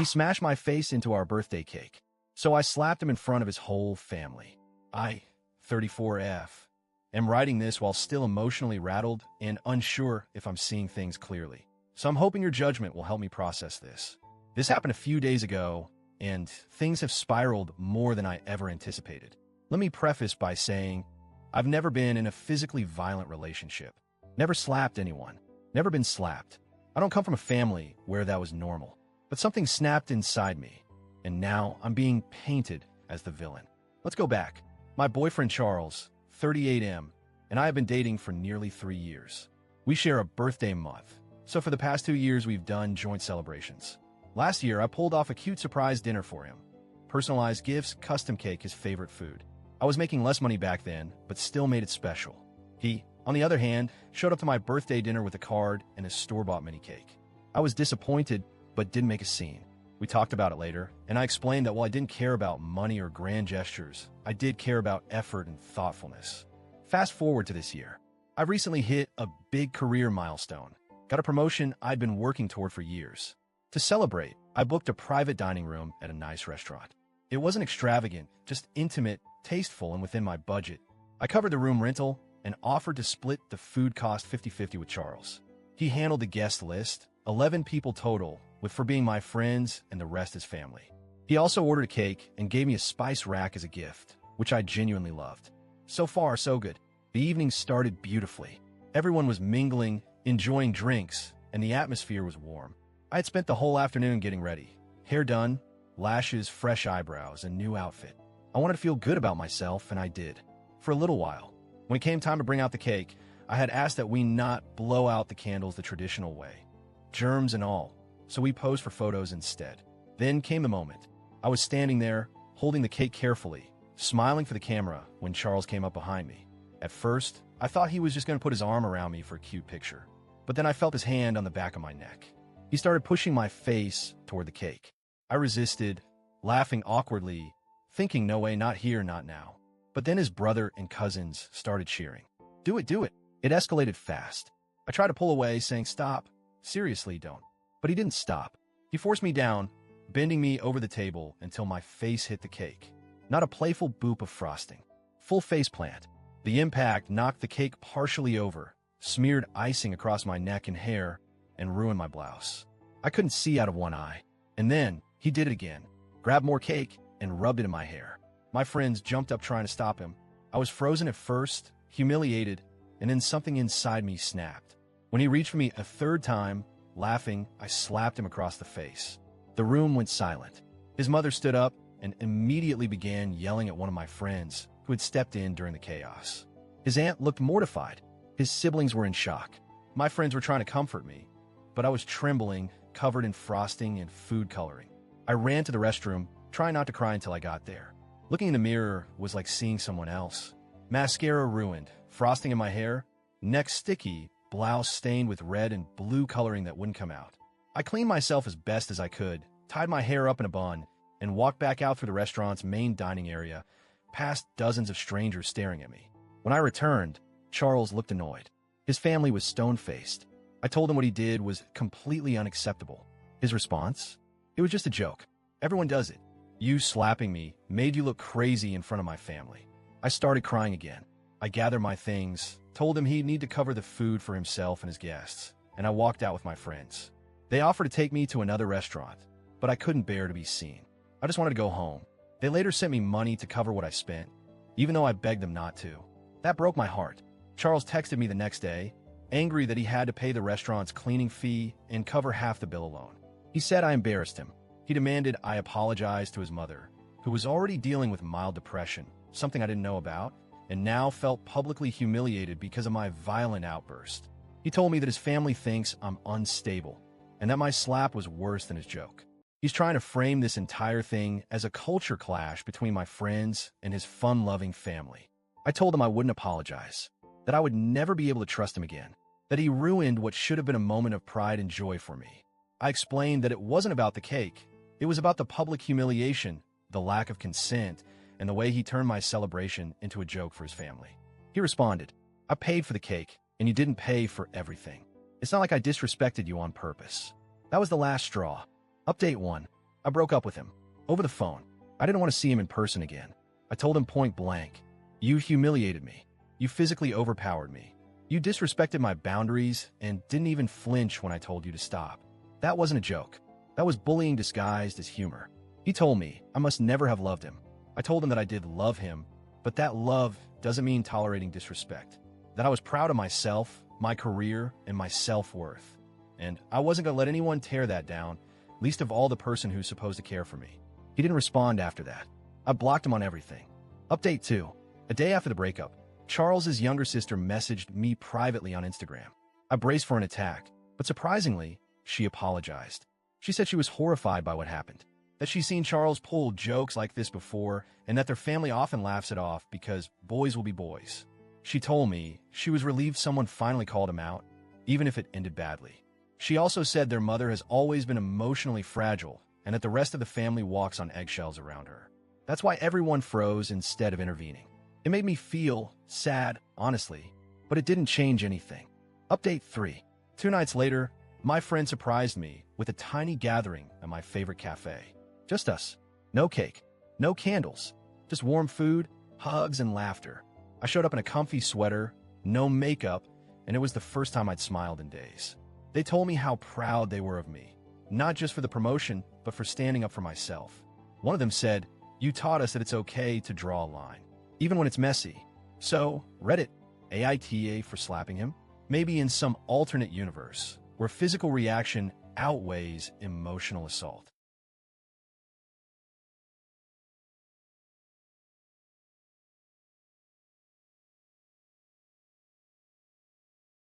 He smashed my face into our birthday cake, so I slapped him in front of his whole family. I, 34F, am writing this while still emotionally rattled and unsure if I'm seeing things clearly. So I'm hoping your judgment will help me process this. This happened a few days ago, and things have spiraled more than I ever anticipated. Let me preface by saying, I've never been in a physically violent relationship. Never slapped anyone. Never been slapped. I don't come from a family where that was normal. But something snapped inside me, and now I'm being painted as the villain. Let's go back. My boyfriend Charles, 38M, and I have been dating for nearly 3 years. We share a birthday month, so for the past 2 years we've done joint celebrations. Last year I pulled off a cute surprise dinner for him. Personalized gifts, custom cake, his favorite food. I was making less money back then, but still made it special. He, on the other hand, showed up to my birthday dinner with a card and a store-bought mini cake. I was disappointed, but didn't make a scene. We talked about it later, and I explained that while I didn't care about money or grand gestures, I did care about effort and thoughtfulness. Fast forward to this year. I've recently hit a big career milestone. Got a promotion I'd been working toward for years. To celebrate, I booked a private dining room at a nice restaurant. It wasn't extravagant, just intimate, tasteful, and within my budget. I covered the room rental and offered to split the food cost 50-50 with Charles. He handled the guest list, 11 people total, with for being my friends and the rest his family. He also ordered a cake and gave me a spice rack as a gift, which I genuinely loved. So far, so good. The evening started beautifully. Everyone was mingling, enjoying drinks, and the atmosphere was warm. I had spent the whole afternoon getting ready. Hair done, lashes, fresh eyebrows, and new outfit. I wanted to feel good about myself, and I did. For a little while. When it came time to bring out the cake, I had asked that we not blow out the candles the traditional way. Germs and all. So we posed for photos instead. Then came the moment. I was standing there, holding the cake carefully, smiling for the camera when Charles came up behind me. At first, I thought he was just going to put his arm around me for a cute picture. But then I felt his hand on the back of my neck. He started pushing my face toward the cake. I resisted, laughing awkwardly, thinking no way, not here, not now. But then his brother and cousins started cheering. Do it, do it. It escalated fast. I tried to pull away, saying, stop. Seriously, don't. But he didn't stop. He forced me down, bending me over the table until my face hit the cake. Not a playful boop of frosting. Full face plant. The impact knocked the cake partially over, smeared icing across my neck and hair, and ruined my blouse. I couldn't see out of one eye. And then he did it again. Grabbed more cake and rubbed it in my hair. My friends jumped up trying to stop him. I was frozen at first, humiliated, and then something inside me snapped. When he reached for me a third time, laughing, I slapped him across the face. The room went silent. His mother stood up and immediately began yelling at one of my friends who had stepped in during the chaos. His aunt looked mortified. His siblings were in shock. My friends were trying to comfort me, but I was trembling, covered in frosting and food coloring. I ran to the restroom, trying not to cry until I got there. Looking in the mirror was like seeing someone else. Mascara ruined, frosting in my hair, neck sticky, blouse stained with red and blue coloring that wouldn't come out. I cleaned myself as best as I could, tied my hair up in a bun, and walked back out through the restaurant's main dining area, past dozens of strangers staring at me. When I returned, Charles looked annoyed. His family was stone-faced. I told him what he did was completely unacceptable. His response? It was just a joke. Everyone does it. You slapping me made you look crazy in front of my family. I started crying again. I gathered my things, told him he'd need to cover the food for himself and his guests, and I walked out with my friends. They offered to take me to another restaurant, but I couldn't bear to be seen. I just wanted to go home. They later sent me money to cover what I spent, even though I begged them not to. That broke my heart. Charles texted me the next day, angry that he had to pay the restaurant's cleaning fee and cover half the bill alone. He said I embarrassed him. He demanded I apologize to his mother, who was already dealing with mild depression, something I didn't know about, and now felt publicly humiliated because of my violent outburst. He told me that his family thinks I'm unstable, and that my slap was worse than his joke. He's trying to frame this entire thing as a culture clash between my friends and his fun-loving family. I told him I wouldn't apologize, that I would never be able to trust him again, that he ruined what should have been a moment of pride and joy for me. I explained that it wasn't about the cake. It was about the public humiliation, the lack of consent, and the way he turned my celebration into a joke for his family. He responded, I paid for the cake, and you didn't pay for everything. It's not like I disrespected you on purpose. That was the last straw. Update 1. I broke up with him. Over the phone. I didn't want to see him in person again. I told him point blank, "You humiliated me. You physically overpowered me. You disrespected my boundaries and didn't even flinch when I told you to stop." That wasn't a joke. That was bullying disguised as humor. He told me I must never have loved him. I told him that I did love him, but that love doesn't mean tolerating disrespect. That I was proud of myself, my career, and my self-worth. And I wasn't going to let anyone tear that down, least of all the person who's supposed to care for me. He didn't respond after that. I blocked him on everything. Update 2. A day after the breakup, Charles's younger sister messaged me privately on Instagram. I braced for an attack, but surprisingly, she apologized. She said she was horrified by what happened, that she's seen Charles pull jokes like this before, and that their family often laughs it off because boys will be boys. She told me she was relieved someone finally called him out, even if it ended badly. She also said their mother has always been emotionally fragile and that the rest of the family walks on eggshells around her. That's why everyone froze instead of intervening. It made me feel sad, honestly, but it didn't change anything. Update 3. 2 nights later, my friend surprised me with a tiny gathering at my favorite cafe. Just us. No cake, no candles, just warm food, hugs, and laughter. I showed up in a comfy sweater, no makeup, and it was the first time I'd smiled in days. They told me how proud they were of me, not just for the promotion, but for standing up for myself. One of them said, "You taught us that it's okay to draw a line, even when it's messy." So, Reddit, AITA for slapping him? Maybe in some alternate universe, where physical reaction outweighs emotional assault.